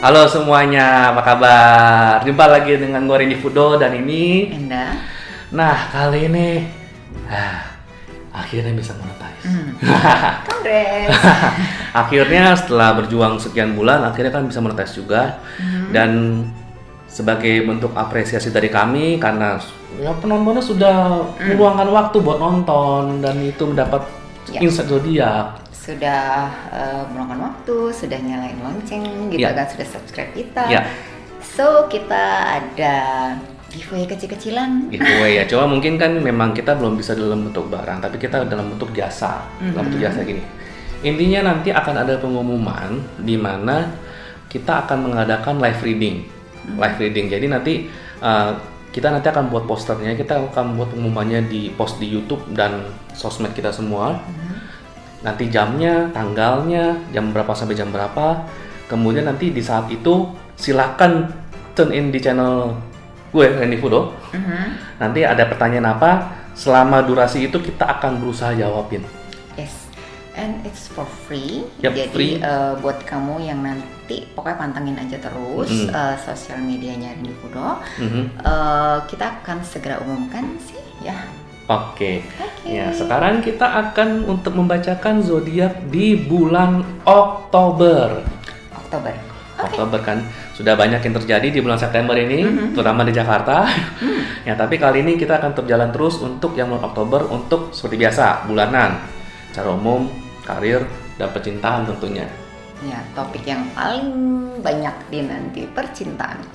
Halo semuanya, apa kabar? Jumpa lagi dengan gue Randy Fudo dan ini Enda. Nah, kali ini akhirnya bisa monetize. Kongres. Akhirnya setelah berjuang sekian bulan, akhirnya kan bisa monetize juga. Dan sebagai bentuk apresiasi dari kami karena ya penontonnya sudah meluangkan waktu buat nonton dan itu mendapat insight zodiak. Sudah meluangkan waktu, sudah nyalain lonceng gitu kan, sudah subscribe kita. So kita ada giveaway kecil-kecilan. Giveaway ya, cuma mungkin kan memang kita belum bisa dalam bentuk barang, tapi kita dalam bentuk jasa. Dalam bentuk jasa gini. Intinya nanti akan ada pengumuman di mana kita akan mengadakan live reading. Live reading. Jadi nanti kita nanti akan buat posternya, kita akan buat pengumumannya di post di YouTube dan sosmed kita semua. Nanti jamnya, tanggalnya, jam berapa sampai jam berapa. Kemudian nanti di saat itu silakan tune in di channel gue Randy Fudo. Nanti ada pertanyaan apa, selama durasi itu kita akan berusaha jawabin. Yes, and it's for free. Yep, jadi free. Buat kamu yang nanti pokoknya pantengin aja terus sosial medianya Randy Fudo. Kita akan segera umumkan sih ya. Oke. Ya, sekarang kita akan untuk membacakan zodiak di bulan Oktober. Oktober kan sudah banyak yang terjadi di bulan September ini, terutama di Jakarta. Ya, tapi kali ini kita akan berjalan terus untuk yang bulan Oktober untuk seperti biasa bulanan, secara umum, karir dan percintaan tentunya. Ya, topik yang paling banyak dinanti percintaan.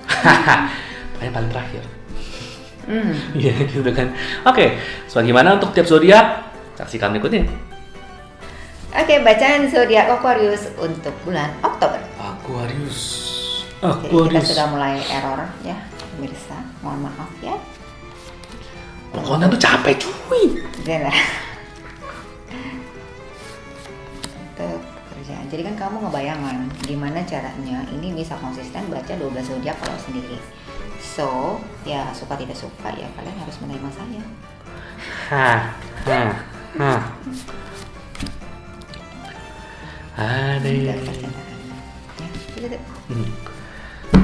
Paling terakhir. Iya gitu kan. Oke, bagaimana untuk tiap zodiak? Saksikan berikutnya. Oke, bacaan zodiak Aquarius untuk bulan Oktober. Aquarius. Jadi kita sudah mulai error ya, pemirsa. Mohon maaf ya. Pokoknya tuh capek cuy. Untuk pekerjaan. Jadi kan kamu ngebayangan gimana caranya ini bisa konsisten baca 12 zodiak kalau sendiri. So, ya suka tidak suka ya kalian harus menerima saya.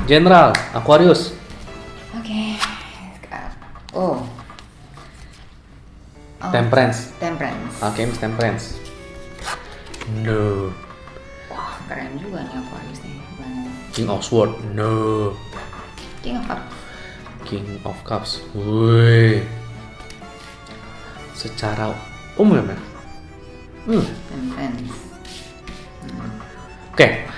General Aquarius. Oke. Temperance. Oke, Miss Temperance. No. Wah, keren juga nih Aquarius nih. King of Swords. No. King of Cups. Cups. Wih. Secara umum ya. Temperance. Oke.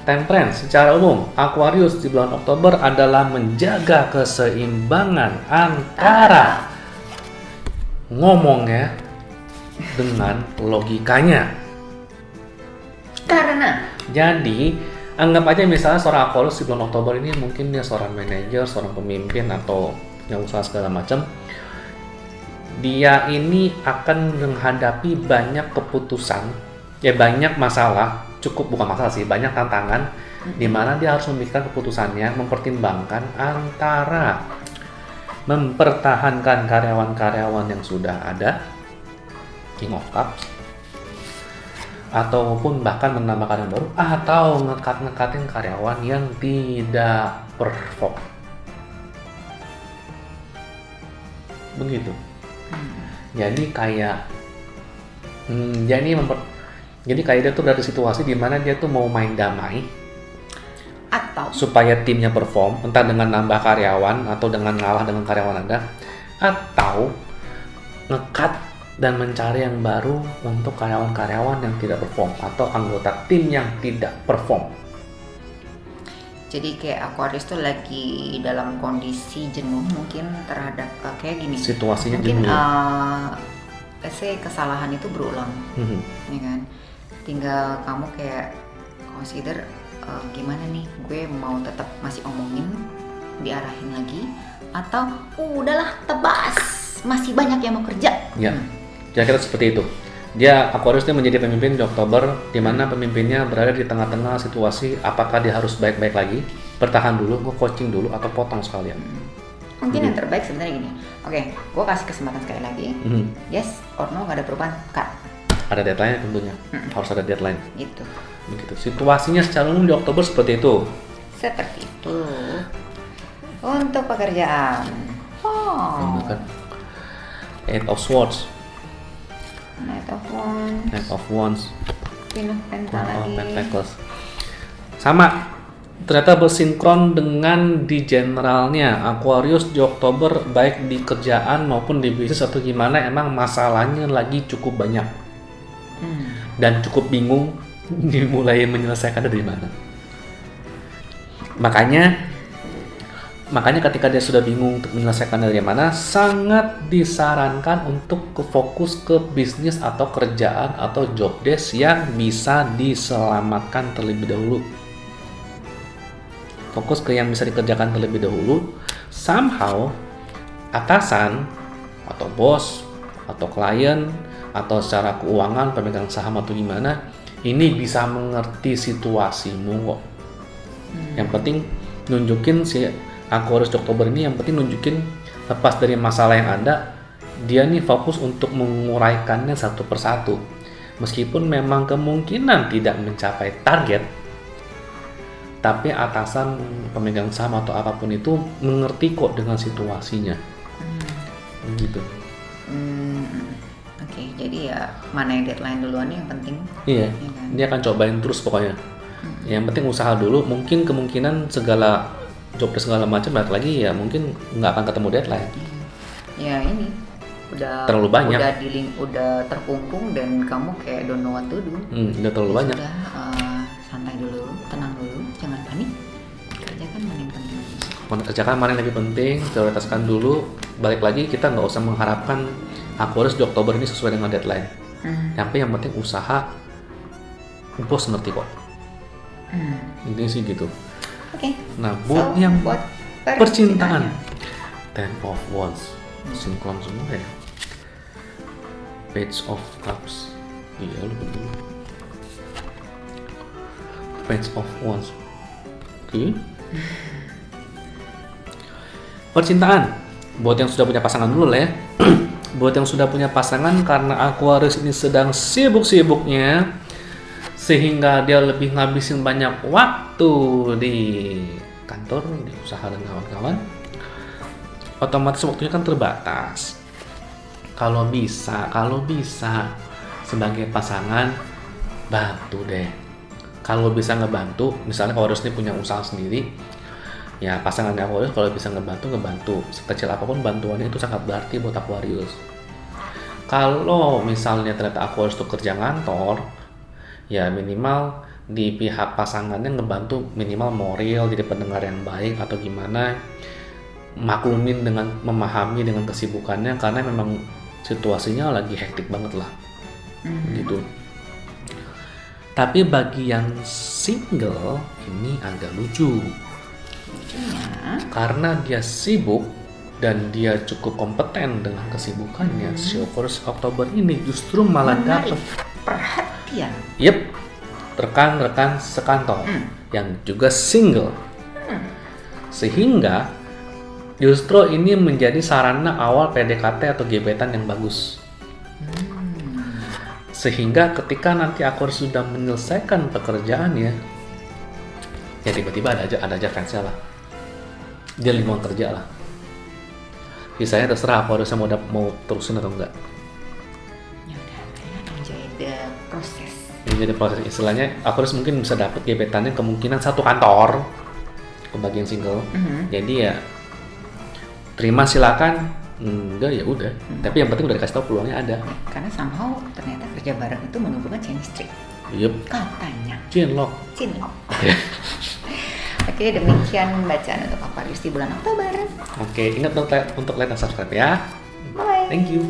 Temperance secara umum Aquarius di bulan Oktober adalah menjaga keseimbangan antara ngomongnya dengan logikanya. Karena Jadi anggap aja misalnya seorang Aquarius di bulan Oktober ini mungkin dia seorang manajer, seorang pemimpin atau yang usaha segala macam. Dia ini akan menghadapi banyak keputusan, ya banyak masalah, bukan masalah sih, banyak tantangan di mana dia harus memikirkan keputusannya, mempertimbangkan antara mempertahankan karyawan-karyawan yang sudah ada, King of Cups, ataupun bahkan menambah karyawan baru, atau ngekatin karyawan yang tidak perform. Begitu. Jadi kayak jadi kayak dia tuh dari situasi di mana dia tuh mau main damai atau supaya timnya perform, entah dengan nambah karyawan atau dengan ngalah dengan karyawan Anda, atau nge-cut dan mencari yang baru untuk karyawan-karyawan yang tidak perform atau anggota tim yang tidak perform. jadi kayak Aquarius tuh lagi dalam kondisi jenuh mungkin terhadap kayak gini. Situasinya mungkin jenuh. Kesalahan itu berulang, ya kan? Tinggal kamu kayak consider gimana nih, gue mau tetap masih omongin, diarahin lagi, atau udahlah tebas, masih banyak yang mau kerja. Ya, kira-kira seperti itu. Dia Aquarius ini menjadi pemimpin di Oktober, di mana pemimpinnya berada di tengah-tengah situasi apakah dia harus baik-baik lagi, bertahan dulu, gue coaching dulu, atau potong sekalian. Mungkin yang terbaik sebenarnya gini, oke, gue kasih kesempatan sekali lagi, yes or no, gak ada perubahan, cut. Ada deadline tentunya, harus ada deadline. Gitu. Begitu. Situasinya secara umum di Oktober seperti itu. Seperti itu. Untuk pekerjaan. Oh. Kan? Eight of Swords, Knight of Wands. Knight of Wands, Queen of Queen Pentacles of lagi. Pentacles. Sama. Ternyata bersinkron dengan di generalnya Aquarius di Oktober, baik di kerjaan maupun di bisnis atau gimana, emang masalahnya lagi cukup banyak dan cukup bingung dimulai menyelesaikan dari mana. Makanya ketika dia sudah bingung untuk menyelesaikan dari mana, sangat disarankan untuk fokus ke bisnis atau kerjaan atau job desk yang bisa diselamatkan terlebih dahulu. Fokus ke yang bisa dikerjakan terlebih dahulu. Somehow atasan atau bos atau klien atau secara keuangan pemegang saham atau gimana ini bisa mengerti situasimu kok. Yang penting nunjukin si Aquarius di Oktober ini, yang penting nunjukin lepas dari masalah yang ada, dia nih fokus untuk menguraikannya satu persatu. Meskipun memang kemungkinan tidak mencapai target, tapi atasan, pemegang saham atau apapun itu mengerti kok dengan situasinya. Gitu. Oke, jadi ya mana yang deadline duluan yang penting. Iya, Ya kan? dia akan cobain terus pokoknya. Yang penting usaha dulu. Mungkin kemungkinan segala job desk segala macam balik lagi ya mungkin nggak akan ketemu deadline. Ya ini udah Terlalu banyak. udah terkungkung dan kamu kayak don't know what to do. Udah terlalu Ya banyak. sudah, santai dulu, tenang dulu, jangan panik. Kerjakan mana yang penting. Kerjakan mana yang lebih penting, prioritaskan dulu. Balik lagi kita nggak usah mengharapkan Aquarius di Oktober ini sesuai dengan deadline. Tapi yang penting usaha, bos ngerti kok. Intinya sih gitu. Oke. Nah, buat yang buat percintaan, percintaannya. Ten of Wands, sinkron semua ya. Page of Cups, iya lu betul. Page of Wands, oke. Percintaan, buat yang sudah punya pasangan dulu lah ya. Buat yang sudah punya pasangan, karena Aquarius ini sedang sibuk-sibuknya, sehingga dia lebih ngabisin banyak waktu di kantor, di usaha dan kawan-kawan, otomatis waktunya kan terbatas. Kalau bisa sebagai pasangan bantu deh. Kalau bisa ngebantu, misalnya Aquarius ini punya usaha sendiri, ya pasangannya Aquarius kalau bisa ngebantu, sekecil apapun bantuannya itu sangat berarti buat Aquarius. Kalau misalnya ternyata Aquarius tuh kerja ngantor, ya minimal di pihak pasangannya ngebantu minimal moral, jadi pendengar yang baik atau gimana, maklumin dengan memahami dengan kesibukannya karena memang situasinya lagi hektik banget lah, gitu. Tapi bagi yang single ini agak lucu, karena dia sibuk dan dia cukup kompeten dengan kesibukannya. Si Aquarius Oktober ini justru malah dapat perhatian. Yep, rekan-rekan sekantor yang juga single. Sehingga justru ini menjadi sarana awal PDKT atau gebetan yang bagus. Sehingga ketika nanti Aquarius sudah menyelesaikan pekerjaannya, ya tiba-tiba ada aja fansnya lah. Dia lingkungan kerja lah. Sisanya terserah Aquarius mau terusin atau enggak. Ya udah, kalian enjoy the process. Jadi proses istilahnya Aquarius mungkin bisa dapat gebetannya kemungkinan satu kantor ke bagian single. Jadi ya terima silakan, enggak ya udah. Tapi yang penting udah dikasih tahu peluangnya ada. Karena somehow ternyata kerja bareng itu menumbuhkan chemistry. Yup. Katanya. Cinlok. Oke, demikian bacaan untuk Aquarius di bulan Oktober. Oke, ingat untuk like dan subscribe ya. Bye. Thank you.